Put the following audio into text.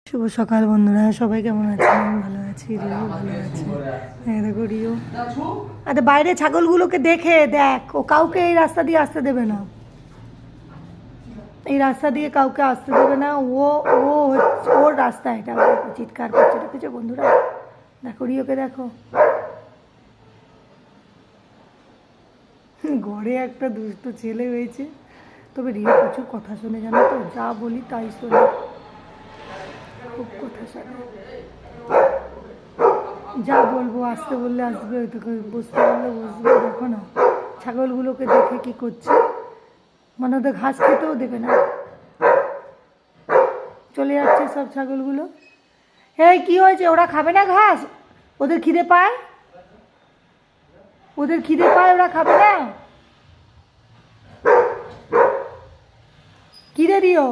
শুভ সকাল বন্ধুরা, সবাই কেমন আছেন? ভালো আছি, রিও ভালো আছে। হ্যাঁ দেখো রিও। আচ্ছা বাইরে ছাগলগুলোকে দেখে দেখ, ও কাউকে এই রাস্তা দিয়ে আসতে দেবে না, এই রাস্তা দিয়ে কাউকে আসতে দেবে না। ও ও হচ্ছে ওর রাস্তা, এটা দেখো চিৎকার করছে, দেখেছো বন্ধুরা? দেখো রিওকে দেখো, ঘরে একটা দুষ্ট ছেলে হয়েছে। তবে রিও প্রচুর কথা শোনে, জানো তো, যা বলি তাই শোনে, খুব কথা শোনে। যা বলবো, আসতে বললে আসবে, তোকে বসতে বললে বসবে। দেখো না ছাগলগুলোকে দেখে কি করছে, মানে ওদের ঘাস খেতেও দেবে না, চলে যাচ্ছে সব ছাগলগুলো। এই কি হয়েছে, ওরা খাবে না ঘাস? ওদের খিদে পায়, ওদের খিদে পায়, ওরা খাবে না? কি রে রিও?